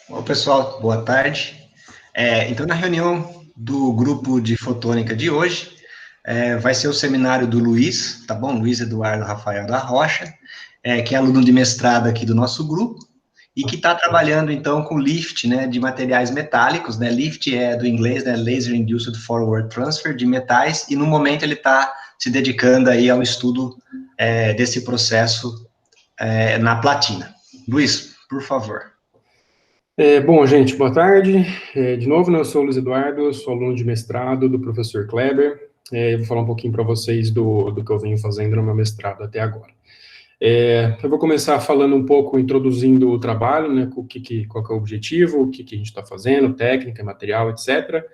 Bom, pessoal, boa tarde. Então, na reunião do grupo de fotônica de hoje, vai ser o seminário do Luiz, tá bom? Luiz Eduardo Rafael da Rocha, que é aluno de mestrado aqui do nosso grupo, e que está trabalhando, então, com LIFT, né, de materiais metálicos, né? LIFT é do inglês, né, Laser Induced Forward Transfer, de metais, e no momento ele está se dedicando aí ao estudo desse processo na platina. Luiz, por favor. Bom, gente, boa tarde. De novo, né, eu sou o Luiz Eduardo, sou aluno de mestrado do professor Kleber. Eu vou falar um pouquinho para vocês do que eu venho fazendo no meu mestrado até agora. Eu vou começar falando um pouco, introduzindo o trabalho, né, qual que é o objetivo, o que a gente está fazendo, técnica, material, etc.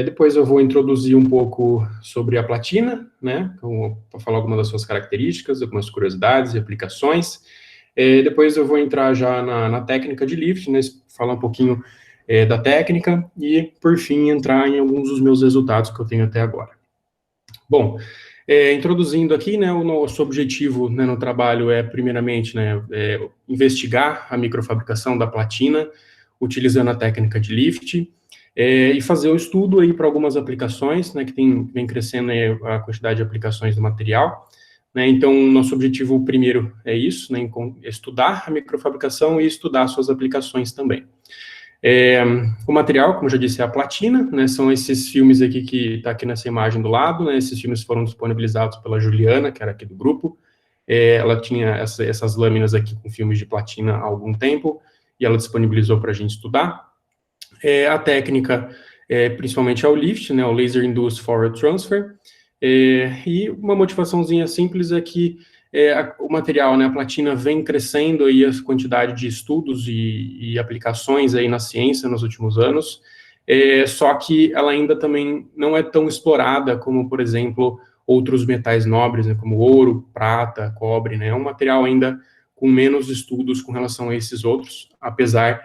Depois eu vou introduzir um pouco sobre a platina, né, para falar algumas das suas características, algumas curiosidades e aplicações. Depois eu vou entrar já na técnica de lift, né, falar um pouquinho da técnica e, por fim, entrar em alguns dos meus resultados que eu tenho até agora. Bom, introduzindo aqui, né, o nosso objetivo, né, no trabalho primeiramente, né, investigar a microfabricação da platina, utilizando a técnica de lift, e fazer o estudo aí para algumas aplicações, né, que vem crescendo aí a quantidade de aplicações do material. Né, então, nosso objetivo primeiro é isso, né, estudar a microfabricação e estudar suas aplicações também. O material, como já disse, é a platina, né, são esses filmes aqui que está aqui nessa imagem do lado, né, esses filmes foram disponibilizados pela Juliana, que era aqui do grupo. Ela tinha essas lâminas aqui com filmes de platina há algum tempo, e ela disponibilizou para a gente estudar. A técnica, principalmente é o LIFT, né, o Laser Induced Forward Transfer, e uma motivaçãozinha simples é que o material, né, a platina vem crescendo aí a quantidade de estudos e aplicações aí na ciência nos últimos anos, só que ela ainda também não é tão explorada como, por exemplo, outros metais nobres, né, como ouro, prata, cobre, né, é um material ainda com menos estudos com relação a esses outros, apesar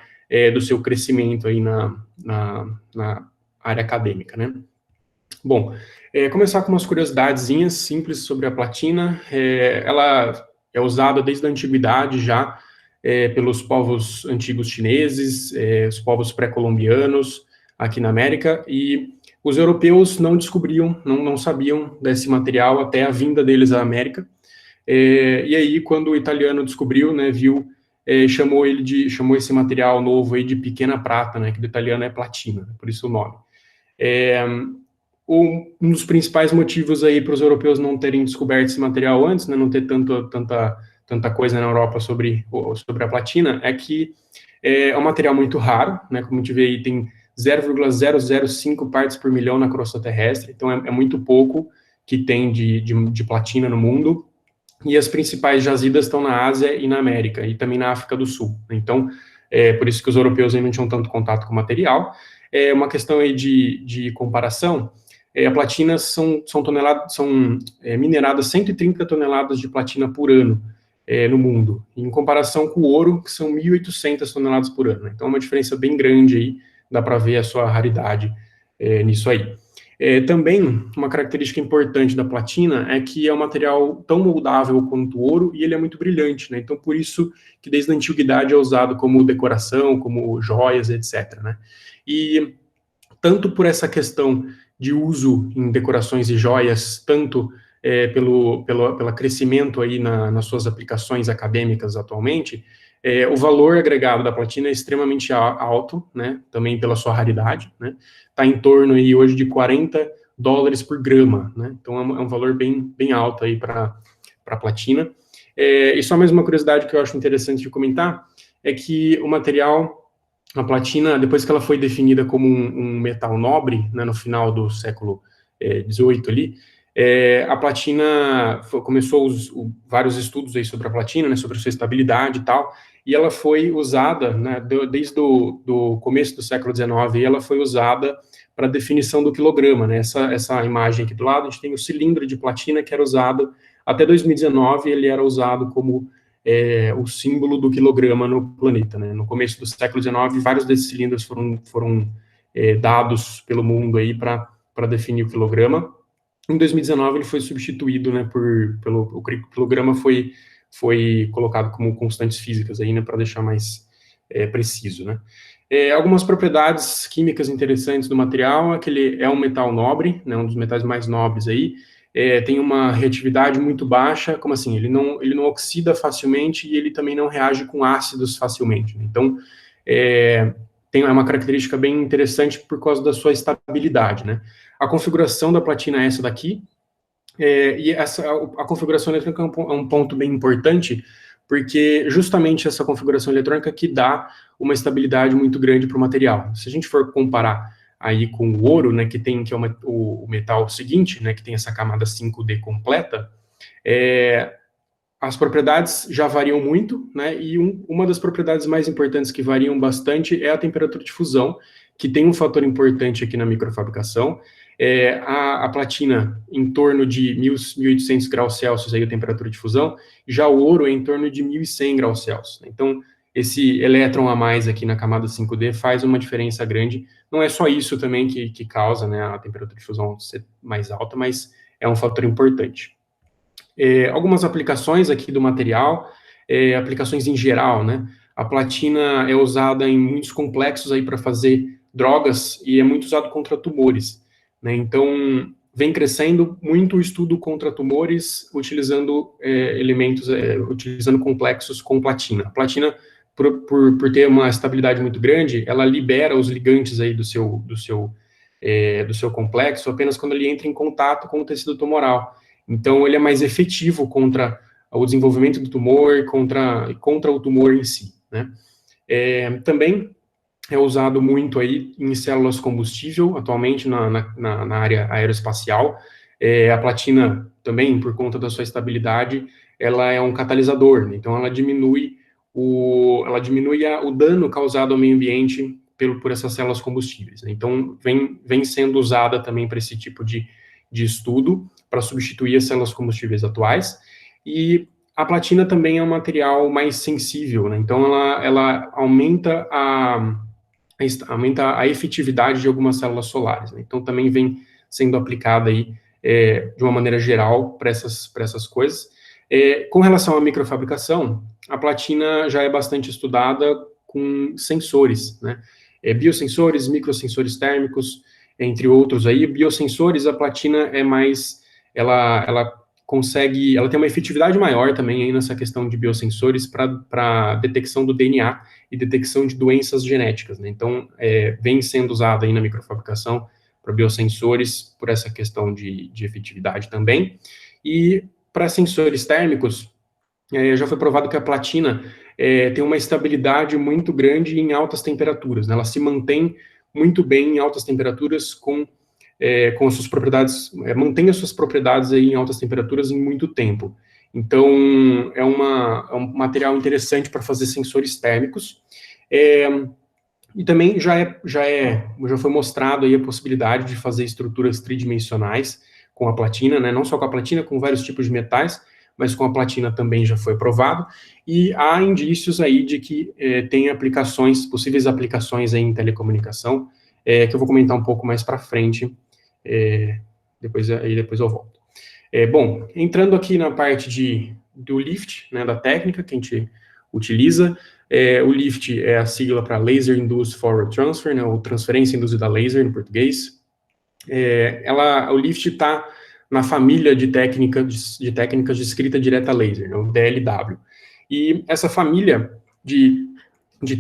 do seu crescimento aí na área acadêmica, né. Bom, começar com umas curiosidadezinhas simples sobre a platina. Ela é usada desde a antiguidade já pelos povos antigos chineses, os povos pré-colombianos aqui na América, e os europeus não descobriam, não sabiam desse material até a vinda deles à América. E aí, quando o italiano descobriu, né, viu, chamou esse material novo aí de pequena prata, né, que do italiano é platina, por isso o nome. Um dos principais motivos aí para os europeus não terem descoberto esse material antes, né, não ter tanta coisa na Europa sobre a platina, é que é um material muito raro, né, como a gente vê aí, tem 0,005 partes por milhão na crosta terrestre, então é muito pouco que tem de platina no mundo, e as principais jazidas estão na Ásia e na América, e também na África do Sul. Então, por isso que os europeus ainda não tinham tanto contato com o material. Uma questão aí de comparação, a platina são mineradas 130 toneladas de platina por ano no mundo, em comparação com o ouro, que são 1.800 toneladas por ano. Então, é uma diferença bem grande aí, dá para ver a sua raridade nisso aí. Também, uma característica importante da platina é que é um material tão moldável quanto o ouro e ele é muito brilhante, né? Então, por isso que desde a antiguidade é usado como decoração, como joias, etc., né? E tanto por essa questão de uso em decorações e joias, tanto pelo crescimento aí nas suas aplicações acadêmicas atualmente, o valor agregado da platina é extremamente alto, né, também pela sua raridade, né, está em torno aí hoje de $40 por grama, né, então é um valor bem alto aí para a platina. E só mais uma curiosidade que eu acho interessante de comentar, é que o material, a platina, depois que ela foi definida como um metal nobre, né, no final do século XVIII ali, a platina começou vários estudos aí sobre a platina, né, sobre a sua estabilidade e tal, e ela foi usada, né, desde do começo do século XIX, ela foi usada para definição do quilograma, né, essa imagem aqui do lado, a gente tem o cilindro de platina que era usado, até 2019 ele era usado como o símbolo do quilograma no planeta, né? No começo do século XIX, vários desses cilindros foram dados pelo mundo aí para definir o quilograma. Em 2019 ele foi substituído, né, o quilograma foi foi colocado como constantes físicas aí, né, para deixar mais preciso, né. Algumas propriedades químicas interessantes do material é que ele é um metal nobre, né, um dos metais mais nobres aí, tem uma reatividade muito baixa, como assim? Ele não oxida facilmente e ele também não reage com ácidos facilmente, né? Então, tem uma característica bem interessante por causa da sua estabilidade, né? A configuração da platina é essa daqui, e a configuração eletrônica é um ponto bem importante, porque justamente essa configuração eletrônica que dá uma estabilidade muito grande para o material. Se a gente for comparar aí com o ouro, né, que é o metal seguinte, né, que tem essa camada 5D completa, as propriedades já variam muito, né, e uma das propriedades mais importantes que variam bastante é a temperatura de fusão, que tem um fator importante aqui na microfabricação. A platina em torno de 1.800 graus Celsius, aí a temperatura de fusão, já o ouro é em torno de 1.100 graus Celsius. Então, esse elétron a mais aqui na camada 5D faz uma diferença grande. Não é só isso também que causa, né, a temperatura de fusão ser mais alta, mas é um fator importante. Algumas aplicações aqui do material, aplicações em geral, né? A platina é usada em muitos complexos aí para fazer drogas e é muito usado contra tumores, né? Então, vem crescendo muito o estudo contra tumores utilizando utilizando complexos com platina. A platina, por ter uma estabilidade muito grande, ela libera os ligantes aí do seu complexo apenas quando ele entra em contato com o tecido tumoral. Então, ele é mais efetivo contra o desenvolvimento do tumor e contra o tumor em si, né? Também é usado muito aí em células combustível, atualmente na área aeroespacial. A platina também, por conta da sua estabilidade, ela é um catalisador, né? Então ela diminui o dano causado ao meio ambiente por essas células combustíveis, né? Então vem sendo usada também para esse tipo de estudo, para substituir as células combustíveis atuais. E a platina também é um material mais sensível, né? Então ela aumenta a efetividade de algumas células solares, né? Então também vem sendo aplicada aí de uma maneira geral para essas coisas. Com relação à microfabricação, a platina já é bastante estudada com sensores, né? Biosensores, microsensores térmicos, entre outros aí. Biosensores, a platina é mais, ela tem uma efetividade maior também aí nessa questão de biosensores para detecção do DNA e detecção de doenças genéticas, né? Então, vem sendo usada aí na microfabricação para biosensores por essa questão de efetividade também. E para sensores térmicos, já foi provado que a platina tem uma estabilidade muito grande em altas temperaturas, né? Ela se mantém muito bem em altas temperaturas com as suas propriedades, mantém as suas propriedades aí em altas temperaturas em muito tempo. Então, é um material interessante para fazer sensores térmicos. E também já foi mostrado aí a possibilidade de fazer estruturas tridimensionais com a platina, né? Não só com a platina, com vários tipos de metais, mas com a platina também já foi provado, e há indícios aí de que tem possíveis aplicações aí em telecomunicação, que eu vou comentar um pouco mais para frente, depois eu volto. Bom, entrando aqui na parte do LIFT, né, da técnica que a gente utiliza, o LIFT é a sigla para Laser Induced Forward Transfer, né, ou transferência induzida a laser, em português. O LIFT está na família de técnicas de escrita direta a laser, né, o DLW. E essa família de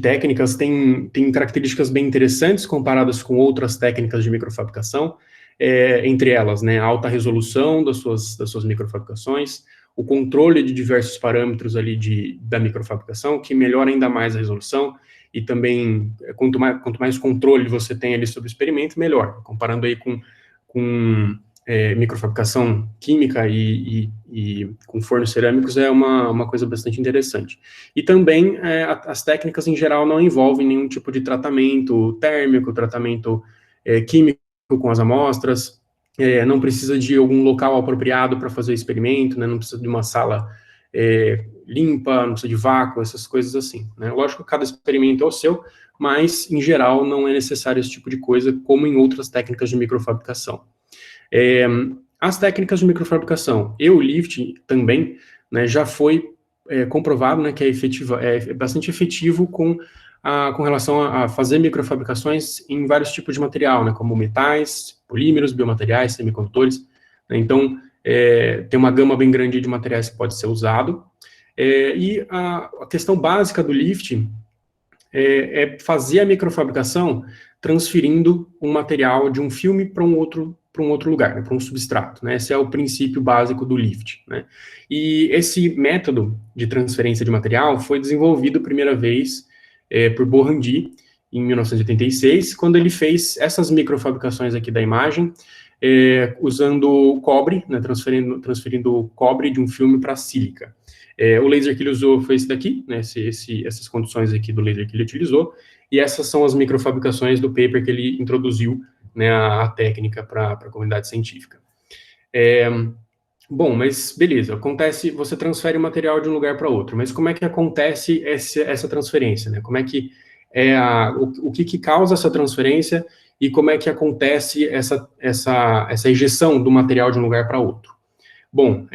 técnicas tem características bem interessantes comparadas com outras técnicas de microfabricação, entre elas, né, a alta resolução das suas microfabricações, o controle de diversos parâmetros ali da microfabricação, que melhora ainda mais a resolução, e também, quanto mais controle você tem ali sobre o experimento, melhor. Comparando aí com microfabricação química e com fornos cerâmicos é uma coisa bastante interessante. E também as técnicas em geral não envolvem nenhum tipo de tratamento térmico, tratamento químico com as amostras, não precisa de algum local apropriado para fazer o experimento, né, não precisa de uma sala limpa, não precisa de vácuo, essas coisas assim, né? Lógico que cada experimento é o seu, mas em geral não é necessário esse tipo de coisa, como em outras técnicas de microfabricação. As técnicas de microfabricação e o LIFT também, né, já foi comprovado, né, que é bastante efetivo com relação a fazer microfabricações em vários tipos de material, né, como metais, polímeros, biomateriais, semicondutores, né. Então, tem uma gama bem grande de materiais que pode ser usado. E a questão básica do LIFT é fazer a microfabricação transferindo um material de um filme para um outro lugar, né, para um substrato, né? Esse é o princípio básico do LIFT, né? E esse método de transferência de material foi desenvolvido primeira vez por Borrandi em 1986, quando ele fez essas microfabricações aqui da imagem, usando cobre, né, transferindo cobre de um filme para sílica. O laser que ele usou foi esse daqui, né, essas condições aqui do laser que ele utilizou, e essas são as microfabricações do paper que ele introduziu, né, a técnica para a comunidade científica. Bom, mas beleza, você transfere o material de um lugar para outro, mas como é que acontece essa transferência, né? Como é que o que causa essa transferência e como é que acontece essa ejeção do material de um lugar para outro? Bom,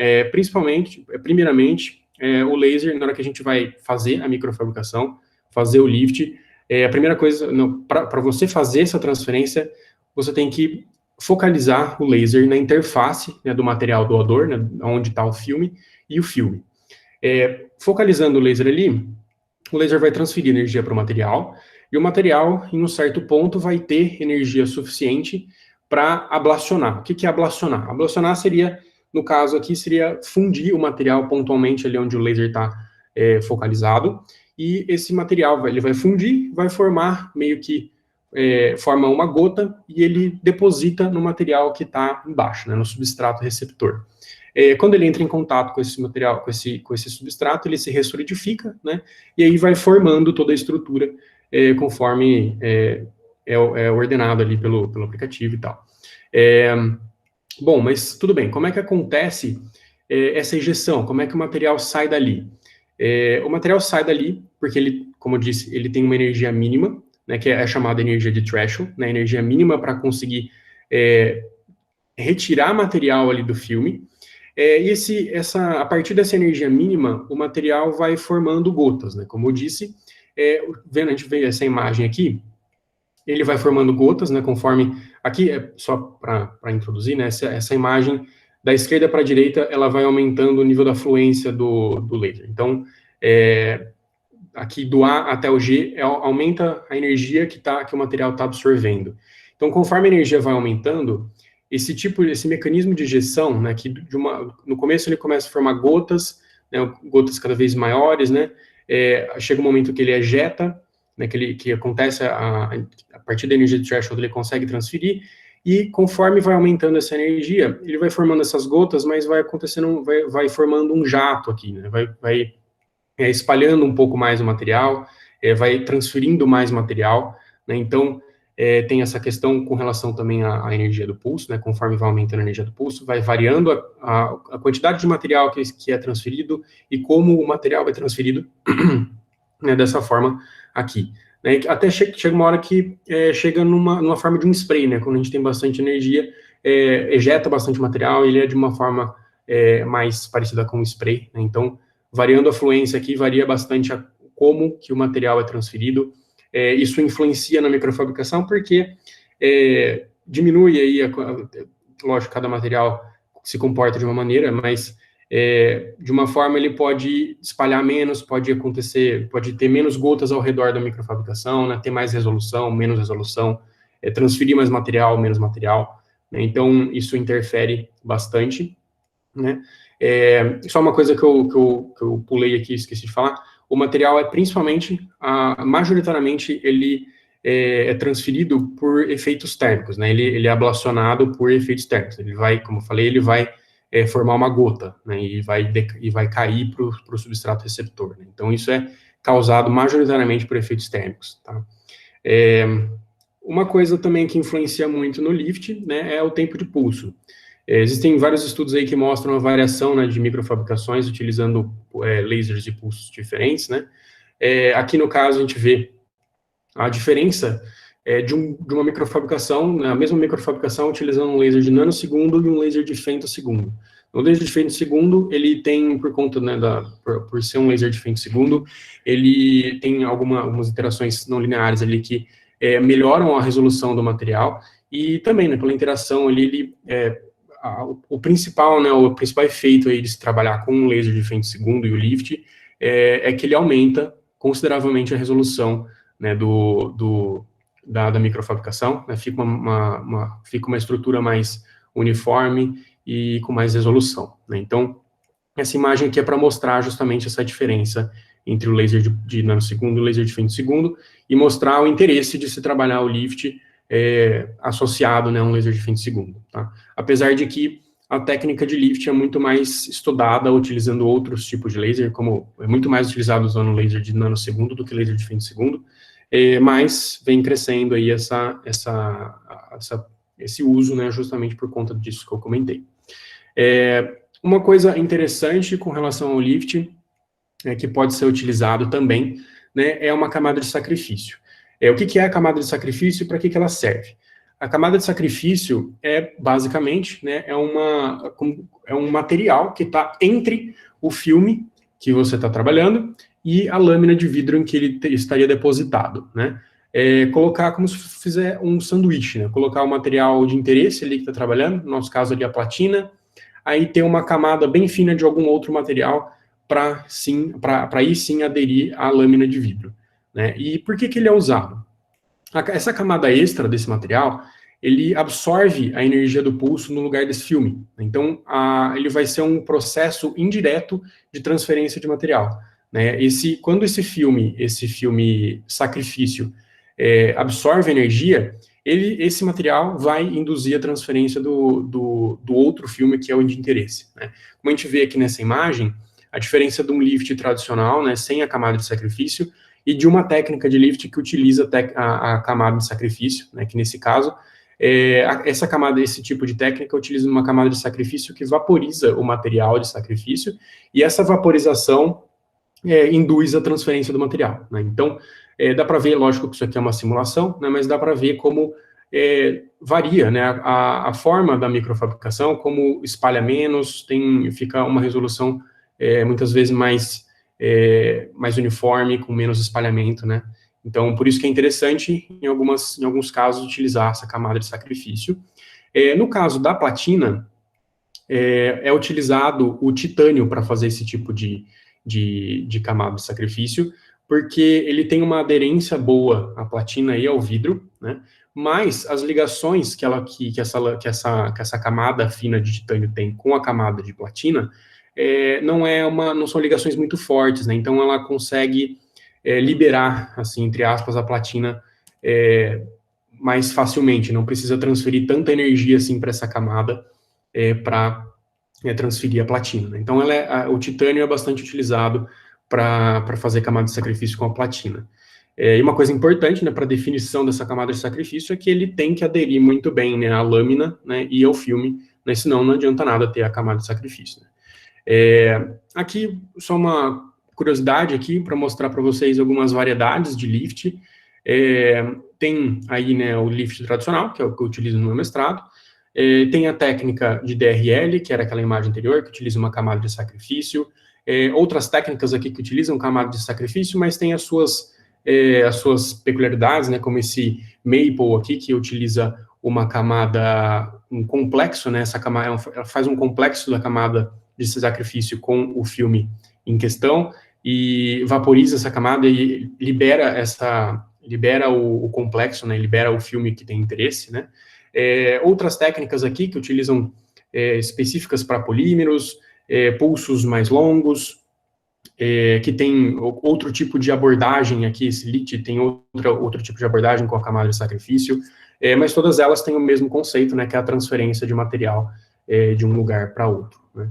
primeiramente, o laser, na hora que a gente vai fazer a microfabricação, fazer o lift, a primeira coisa, para você fazer essa transferência, você tem que focalizar o laser na interface, né, do material doador, né, onde está o filme, e o filme. Focalizando o laser ali, o laser vai transferir energia para o material, e o material, em um certo ponto, vai ter energia suficiente para ablacionar. O que é ablacionar? Ablacionar seria, no caso aqui, seria fundir o material pontualmente ali onde o laser está focalizado, e esse material ele vai fundir, vai formar meio que forma uma gota e ele deposita no material que está embaixo, né, no substrato receptor. Quando ele entra em contato com esse material, com esse substrato, ele se ressolidifica, né, e aí vai formando toda a estrutura conforme é ordenado ali pelo aplicativo e tal. Bom, mas tudo bem, como é que acontece essa ejeção? Como é que o material sai dali? O material sai dali porque ele, como eu disse, ele tem uma energia mínima, né, que é a chamada energia de threshold, né, energia mínima para conseguir retirar material ali do filme, e a partir dessa energia mínima, o material vai formando gotas, né, como eu disse, a gente vê essa imagem aqui, ele vai formando gotas, né, conforme, aqui só para introduzir, né, essa imagem da esquerda para a direita, ela vai aumentando o nível da fluência do laser, então, aqui do A até o G, aumenta a energia que o material está absorvendo. Então, conforme a energia vai aumentando, esse mecanismo de ejeção, né, que no começo ele começa a formar gotas, né, gotas cada vez maiores, né, chega um momento que ele ejeta, né, que acontece a partir da energia de threshold, ele consegue transferir, e conforme vai aumentando essa energia, ele vai formando essas gotas, mas vai formando um jato aqui, né, vai espalhando um pouco mais o material, vai transferindo mais material, né, então tem essa questão com relação também à energia do pulso, né, conforme vai aumentando a energia do pulso, vai variando a quantidade de material que é transferido e como o material é transferido, né, dessa forma aqui. Né, até chega uma hora que chega numa forma de um spray, né, quando a gente tem bastante energia, ejeta bastante material, ele é de uma forma mais parecida com um spray, né, então, variando a fluência aqui, varia bastante como que o material é transferido. Isso influencia na microfabricação, porque diminui aí, lógico, cada material se comporta de uma maneira, mas de uma forma ele pode espalhar menos, pode ter menos gotas ao redor da microfabricação, né, ter mais resolução, menos resolução, transferir mais material, menos material, né, então isso interfere bastante, né. Só uma coisa que eu pulei aqui, esqueci de falar, o material principalmente, majoritariamente, ele é transferido por efeitos térmicos, né, ele é ablacionado por efeitos térmicos, ele vai, como eu falei, ele vai formar uma gota, né, e vai cair para o substrato receptor, né, então isso é causado majoritariamente por efeitos térmicos, tá. Uma coisa também que influencia muito no lift, né, é o tempo de pulso. Existem vários estudos aí que mostram a variação, né, de microfabricações utilizando lasers de pulsos diferentes, né. Aqui no caso a gente vê a diferença de uma microfabricação, né, a mesma microfabricação utilizando um laser de nanosegundo e um laser de femtosegundo. O laser de fento segundo, ele tem, por conta, né, por ser um laser de fento segundo, ele tem algumas interações não lineares ali que melhoram a resolução do material, e também, né, pela interação ali, o principal efeito aí de se trabalhar com um laser de fento segundo e o lift é que ele aumenta consideravelmente a resolução, né, da microfabricação, né, fica uma estrutura mais uniforme e com mais resolução, né? Então, essa imagem aqui é para mostrar justamente essa diferença entre o laser de nanosegundo e o laser de femtosegundo e mostrar o interesse de se trabalhar o lift associado, né, a um laser de femtosegundo, tá? Apesar de que a técnica de lift é muito mais estudada utilizando outros tipos de laser, como é muito mais utilizado usando laser de nanosegundo do que laser de femtosegundo, mas vem crescendo aí esse uso, né, justamente por conta disso que eu comentei. Uma coisa interessante com relação ao lift, que pode ser utilizado também, né, é uma camada de sacrifício. O que é a camada de sacrifício e para que ela serve? A camada de sacrifício basicamente, né, é um material que está entre o filme que você está trabalhando e a lâmina de vidro em que ele estaria depositado, né? Colocar como se fizer um sanduíche, né? Colocar o material de interesse ali que está trabalhando, no nosso caso ali a platina, aí ter uma camada bem fina de algum outro material para aí sim aderir à lâmina de vidro, né? E por que ele é usado? Essa camada extra desse material, ele absorve a energia do pulso no lugar desse filme. Então, ele vai ser um processo indireto de transferência de material, né? Quando esse filme sacrifício absorve energia, esse material vai induzir a transferência do outro filme, que é o de interesse, né? Como a gente vê aqui nessa imagem, a diferença de um lift tradicional, né, sem a camada de sacrifício, e de uma técnica de lift que utiliza a camada de sacrifício, né, que nesse caso, esse tipo de técnica utiliza uma camada de sacrifício que vaporiza o material de sacrifício, e essa vaporização induz a transferência do material, né? Então, dá para ver, lógico que isso aqui é uma simulação, né, mas dá para ver como varia, né, a forma da microfabricação, como espalha menos, fica uma resolução muitas vezes mais uniforme, com menos espalhamento, né? Então, por isso que é interessante, em alguns casos, utilizar essa camada de sacrifício. No caso da platina, é utilizado o titânio para fazer esse tipo de camada de sacrifício, porque ele tem uma aderência boa à platina e ao vidro, né? Mas as ligações que essa camada fina de titânio tem com a camada de platina não são ligações muito fortes, né? Então ela consegue liberar, assim, entre aspas, a platina mais facilmente, não precisa transferir tanta energia assim para essa camada para transferir a platina, né? Então o titânio é bastante utilizado para fazer camada de sacrifício com a platina. E uma coisa importante, né, para a definição dessa camada de sacrifício é que ele tem que aderir muito bem, né, à lâmina, né, e ao filme, né, senão não adianta nada ter a camada de sacrifício, né? Aqui, só uma curiosidade aqui, para mostrar para vocês algumas variedades de lift. Tem aí, né, o lift tradicional, que é o que eu utilizo no meu mestrado. Tem a técnica de DRL, que era aquela imagem anterior, que utiliza uma camada de sacrifício. Outras técnicas aqui que utilizam camada de sacrifício, mas tem as suas peculiaridades, né, como esse Maple aqui, que utiliza uma camada, um complexo, né, essa camada, ela faz um complexo da camada de sacrifício com o filme em questão, e vaporiza essa camada e libera o complexo, né, libera o filme que tem interesse, né. Outras técnicas aqui que utilizam específicas para polímeros, pulsos mais longos, que tem outro tipo de abordagem aqui, esse LIT tem outro tipo de abordagem com a camada de sacrifício, mas todas elas têm o mesmo conceito, né, que é a transferência de material de um lugar para outro, né.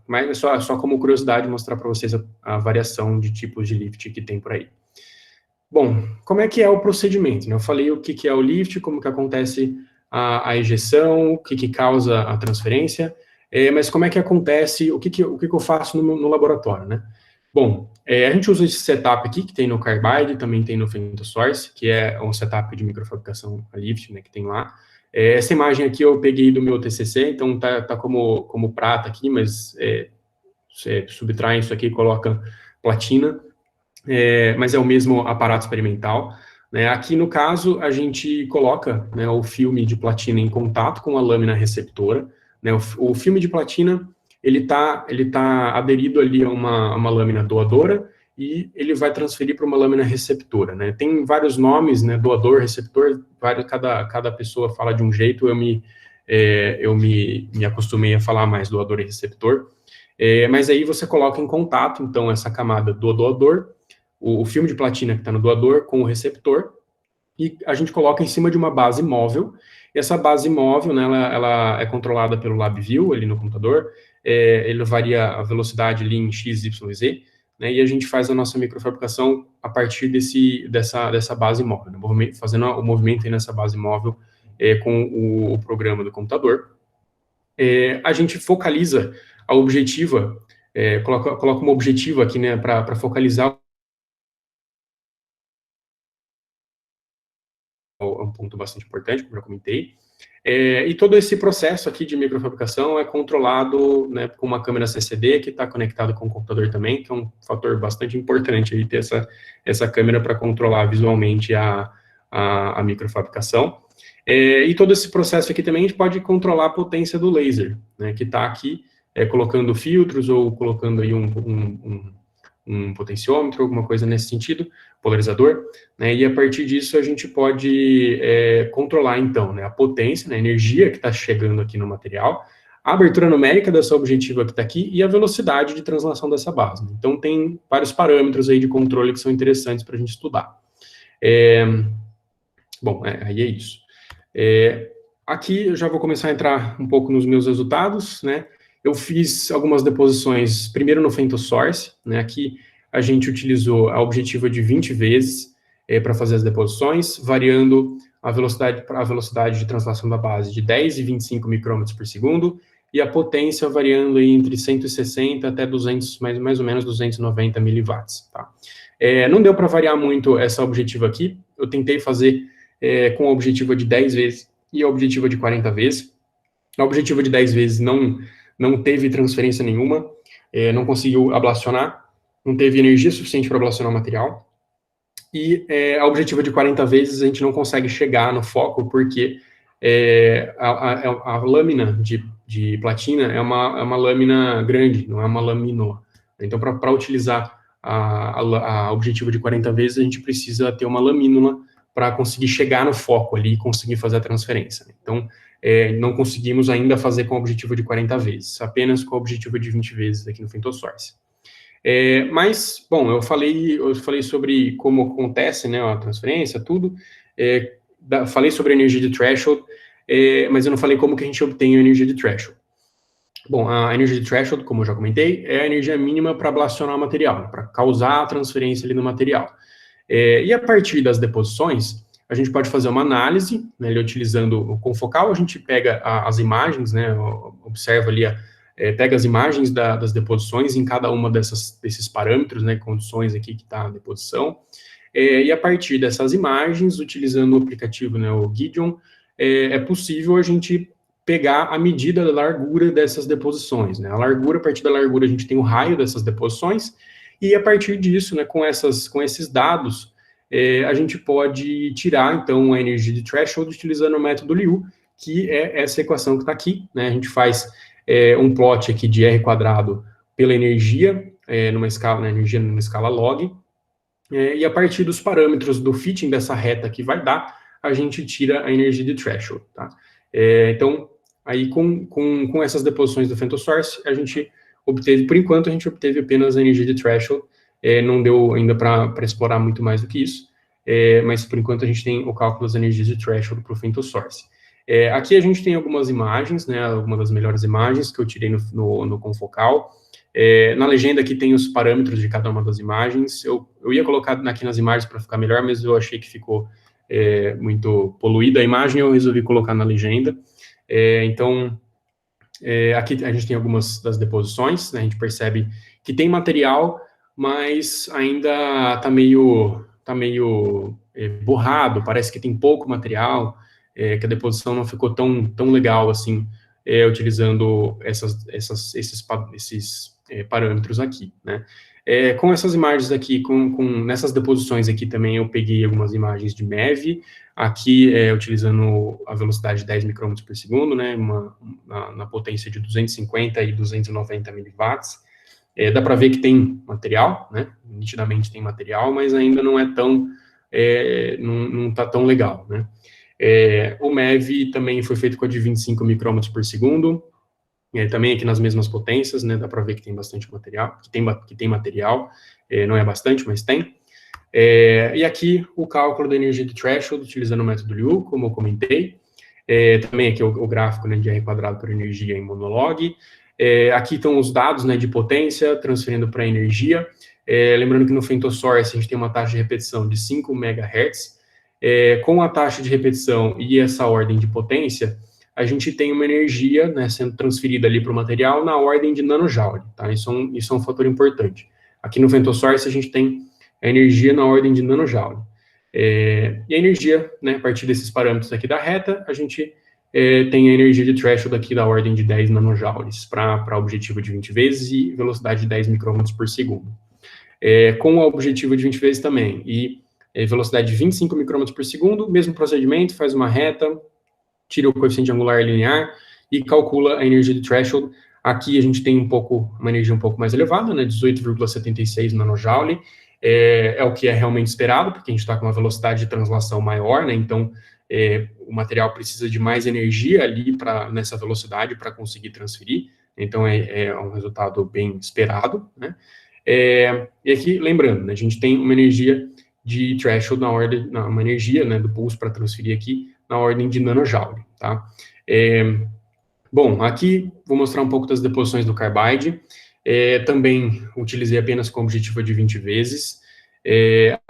Mas só como curiosidade mostrar para vocês a variação de tipos de lift que tem por aí. Bom, como é que é o procedimento, né? Eu falei o que é o lift, como que acontece a ejeção, o que causa a transferência, mas como é que acontece, o que eu faço no laboratório, né? Bom, a gente usa esse setup aqui, que tem no Carbide, também tem no FemtoSource, que é um setup de microfabricação a lift, né, que tem lá. Essa imagem aqui eu peguei do meu TCC, então tá como prata aqui, mas você subtrai isso aqui e coloca platina, mas é o mesmo aparato experimental. Né? Aqui, no caso, a gente coloca, né, o filme de platina em contato com a lâmina receptora. Né? O filme de platina, ele tá aderido ali a uma lâmina doadora, e ele vai transferir para uma lâmina receptora, né? Tem vários nomes, né? Doador, receptor, cada pessoa fala de um jeito, eu me acostumei a falar mais doador e receptor. Mas aí você coloca em contato, então, essa camada do doador, o filme de platina que está no doador com o receptor, e a gente coloca em cima de uma base móvel. Essa base móvel, né, ela é controlada pelo LabVIEW, ali no computador, ele varia a velocidade ali em x, y, z, né, e a gente faz a nossa microfabricação a partir dessa base móvel, né, fazendo o movimento aí nessa base móvel com o programa do computador. A gente focaliza a objetiva, coloca uma objetiva aqui, né, para focalizar. É um ponto bastante importante, como eu já comentei. E todo esse processo aqui de microfabricação é controlado, né, com uma câmera CCD que está conectada com o computador também, que é um fator bastante importante aí ter essa câmera para controlar visualmente a microfabricação. E todo esse processo aqui também a gente pode controlar a potência do laser, né, que está aqui colocando filtros ou colocando aí um potenciômetro, alguma coisa nesse sentido, polarizador, né, e a partir disso a gente pode controlar, então, né, a potência, né, a energia que está chegando aqui no material, a abertura numérica dessa objetiva que está aqui e a velocidade de translação dessa base. Então, tem vários parâmetros aí de controle que são interessantes para a gente estudar. Bom, aí é isso. Aqui eu já vou começar a entrar um pouco nos meus resultados, né. Eu fiz algumas deposições, primeiro no FemtoSource, né, aqui a gente utilizou a objetiva de 20 vezes para fazer as deposições, variando a velocidade de translação da base de 10 e 25 micrômetros por segundo, e a potência variando aí entre 160 até 200, mais ou menos 290 miliwatts. Tá? Não deu para variar muito essa objetiva aqui, eu tentei fazer com a objetiva de 10 vezes e a objetiva de 40 vezes. A objetiva de 10 vezes não teve transferência nenhuma, não conseguiu ablacionar, não teve energia suficiente para ablacionar o material, e a objetiva de 40 vezes a gente não consegue chegar no foco, porque a lâmina de platina é uma lâmina grande, não é uma laminoa. Então, para utilizar a objetiva de 40 vezes, a gente precisa ter uma lamínula para conseguir chegar no foco ali e conseguir fazer a transferência. Então, não conseguimos ainda fazer com o objetivo de 40 vezes, apenas com o objetivo de 20 vezes aqui no FemtoSource. Mas, bom, eu falei sobre como acontece, né, a transferência, tudo, falei sobre a energia de threshold, mas eu não falei como que a gente obtém a energia de threshold. Bom, a energia de threshold, como eu já comentei, é a energia mínima para ablacionar o material, para causar a transferência ali no material. E a partir das deposições, a gente pode fazer uma análise, né, utilizando o confocal, a gente pega as imagens, né, observa ali, pega as imagens das deposições em cada uma desses parâmetros, né, condições aqui que está a deposição, e a partir dessas imagens, utilizando o aplicativo, né, o Gideon, é possível a gente pegar a medida da largura dessas deposições, né, a partir da largura a gente tem o raio dessas deposições, e a partir disso, né, com esses dados, a gente pode tirar, então, a energia de threshold utilizando o método Liu, que é essa equação que está aqui, né, a gente faz um plot aqui de R quadrado pela energia, numa escala log, e a partir dos parâmetros do fitting dessa reta que vai dar, a gente tira a energia de threshold, tá? Então, aí com essas deposições do FemtoSource, a gente obteve, por enquanto, a gente obteve apenas a energia de threshold, não deu ainda para explorar muito mais do que isso, mas por enquanto a gente tem o cálculo das energias de threshold para o FemtoSource. Aqui a gente tem algumas imagens, né, algumas das melhores imagens que eu tirei no confocal. Na legenda aqui tem os parâmetros de cada uma das imagens. Eu ia colocar aqui nas imagens para ficar melhor, mas eu achei que ficou muito poluída a imagem, eu resolvi colocar na legenda. Então, aqui a gente tem algumas das deposições, né, a gente percebe que tem material, mas ainda está meio borrado, parece que tem pouco material. que a deposição não ficou tão legal assim, utilizando esses parâmetros aqui, né? Com essas imagens aqui, nessas deposições aqui também eu peguei algumas imagens de MEV, aqui utilizando a velocidade de 10 micrômetros por segundo, né, na potência de 250 e 290 miliwatts. Dá para ver que tem material, né, nitidamente tem material, mas ainda não é não está tão legal, né. O MEV também foi feito com a de 25 micrômetros por segundo, também aqui nas mesmas potências, né, dá para ver que tem bastante material, que tem material, não é bastante, mas tem. E aqui o cálculo da energia de threshold, utilizando o método Liu, como eu comentei. Também aqui o gráfico, né, de R quadrado por energia em monolog. Aqui estão os dados, né, de potência, transferindo para energia. Lembrando que no FemtoSource a gente tem uma taxa de repetição de 5 MHz. Com a taxa de repetição e essa ordem de potência, a gente tem uma energia, né, sendo transferida ali para o material na ordem de nanojoule, tá? Isso é um fator importante. Aqui no FemtoSource a gente tem a energia na ordem de nanojoule. E a energia, né, a partir desses parâmetros aqui da reta, a gente tem a energia de threshold aqui da ordem de 10 nanojoules para objetivo de 20 vezes e velocidade de 10 micrômetros por segundo. Com o objetivo de 20 vezes também, e velocidade de 25 micrômetros por segundo, mesmo procedimento, faz uma reta, tira o coeficiente angular linear e calcula a energia de threshold. Aqui a gente tem uma energia um pouco mais elevada, né, 18,76 nanojoule, é o que é realmente esperado, porque a gente está com uma velocidade de translação maior, né, então o material precisa de mais energia ali nessa velocidade para conseguir transferir, então é um resultado bem esperado, né. E aqui, lembrando, né, a gente tem uma energia de threshold uma energia, né, do pulso para transferir aqui na ordem de nanojoule, tá? Bom, aqui vou mostrar um pouco das deposições do carbide. Também utilizei apenas com objetivo de 20 vezes,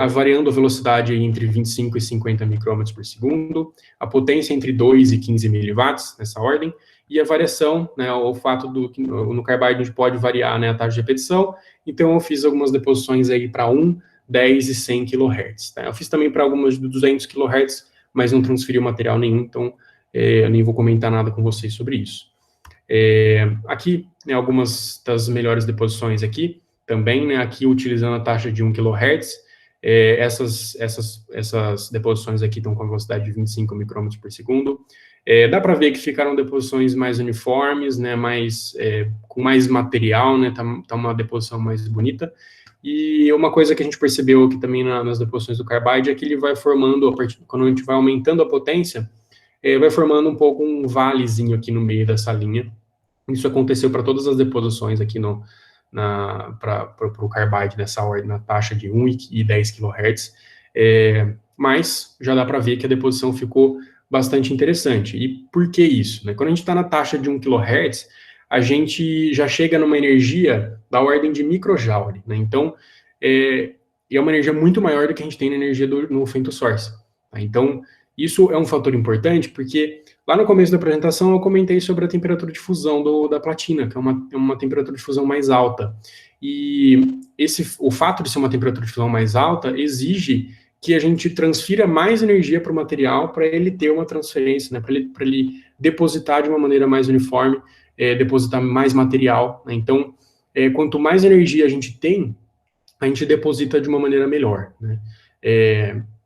variando a velocidade entre 25 e 50 micrômetros por segundo, a potência entre 2 e 15 miliwatts, nessa ordem, e a variação, né, o fato no carbide a gente pode variar, né, a taxa de repetição, então eu fiz algumas deposições aí para 1, 10 e 100 kHz, tá? Eu fiz também para algumas de 200 kHz, mas não transferiu material nenhum, então eu nem vou comentar nada com vocês sobre isso. Aqui, né, algumas das melhores deposições aqui, também, né, aqui utilizando a taxa de 1 kHz, essas deposições aqui estão com a velocidade de 25 micrômetros por segundo. Dá para ver que ficaram deposições mais uniformes, né, com mais material, né, tá uma deposição mais bonita. E uma coisa que a gente percebeu aqui também nas deposições do carbide é que ele vai formando, quando a gente vai aumentando a potência, vai formando um pouco um valezinho aqui no meio dessa linha. Isso aconteceu para todas as deposições aqui para o carbide nessa ordem, na taxa de 1 e 10 kHz. Mas já dá para ver que a deposição ficou bastante interessante. E por que isso? Né? Quando a gente está na taxa de 1 kHz, a gente já chega numa energia da ordem de microjoule, né? Então, é uma energia muito maior do que a gente tem na energia no FemtoSource. Tá? Então, isso é um fator importante, porque lá no começo da apresentação eu comentei sobre a temperatura de fusão da platina, que é uma temperatura de fusão mais alta. E o fato de ser uma temperatura de fusão mais alta exige que a gente transfira mais energia para o material para ele ter uma transferência, né, para ele depositar de uma maneira mais uniforme, depositar mais material, né? Então, quanto mais energia a gente tem, a gente deposita de uma maneira melhor, né?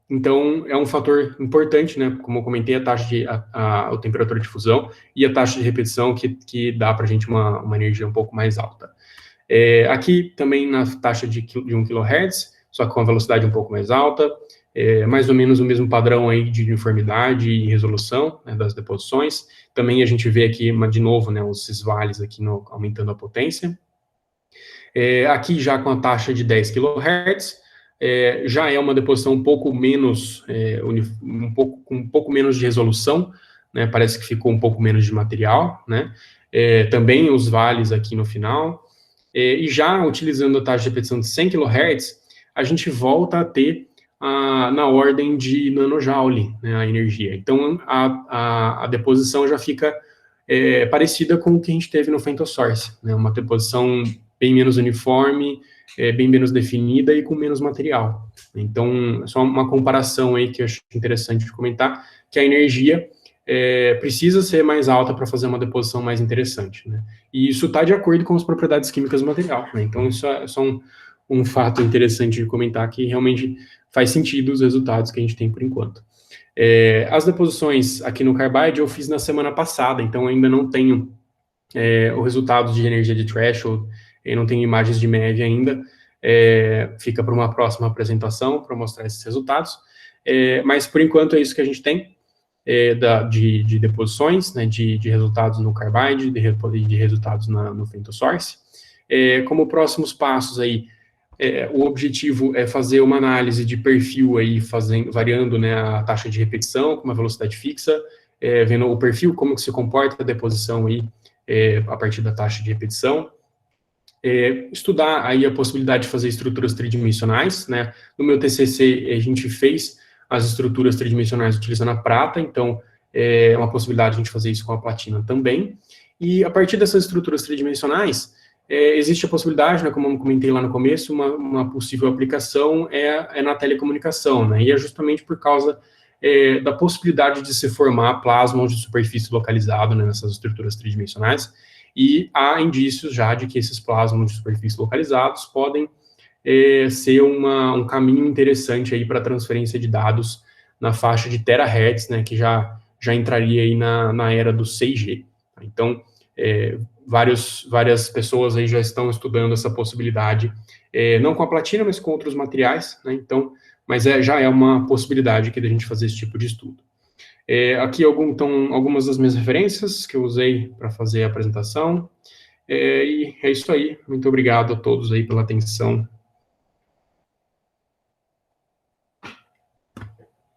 Então, é um fator importante, né? Como eu comentei, a temperatura de fusão e a taxa de repetição que dá para a gente uma energia um pouco mais alta. Aqui também na taxa de 1 kHz, só que com a velocidade um pouco mais alta, mais ou menos o mesmo padrão aí de uniformidade e resolução, né, das deposições. Também a gente vê aqui, de novo, né, esses vales aqui aumentando a potência. Aqui já com a taxa de 10 kHz, já é uma deposição um pouco menos, com um pouco menos de resolução, né, parece que ficou um pouco menos de material, né, também os vales aqui no final, e já utilizando a taxa de repetição de 100 kHz, a gente volta a ter na ordem de nanojoule, né, a energia. Então, a deposição já fica parecida com o que a gente teve no FemtoSource, né, uma deposição bem menos uniforme, bem menos definida e com menos material. Então, só uma comparação aí que eu acho interessante de comentar, que a energia precisa ser mais alta para fazer uma deposição mais interessante, né? E isso está de acordo com as propriedades químicas do material, né? Então, isso é só um fato interessante de comentar, que realmente faz sentido os resultados que a gente tem por enquanto. As deposições aqui no Carbide eu fiz na semana passada, então ainda não tenho os resultados de energia de threshold, eu não tenho imagens de MEV ainda, fica para uma próxima apresentação para mostrar esses resultados, mas por enquanto é isso que a gente tem de deposições, né, de resultados no Carbide, de resultados no FemtoSource. Como próximos passos aí, o objetivo é fazer uma análise de perfil aí, variando, né, a taxa de repetição com uma velocidade fixa, vendo o perfil, como que se comporta a deposição aí, a partir da taxa de repetição. Estudar aí a possibilidade de fazer estruturas tridimensionais, né? No meu TCC, a gente fez as estruturas tridimensionais utilizando a prata, então é uma possibilidade de a gente fazer isso com a platina também. E a partir dessas estruturas tridimensionais, existe a possibilidade, né, como eu comentei lá no começo, uma possível aplicação é na telecomunicação, né? E é justamente por causa da possibilidade de se formar plasma de superfície localizado, né, nessas estruturas tridimensionais, e há indícios já de que esses plasmas de superfície localizados podem ser um caminho interessante aí para transferência de dados na faixa de terahertz, né, que já entraria aí na era do 6G. Então, várias pessoas aí já estão estudando essa possibilidade, não com a platina, mas com outros materiais, né, então, mas já é uma possibilidade aqui da gente fazer esse tipo de estudo. Aqui estão algumas das minhas referências que eu usei para fazer a apresentação, e é isso aí. Muito obrigado a todos aí pela atenção.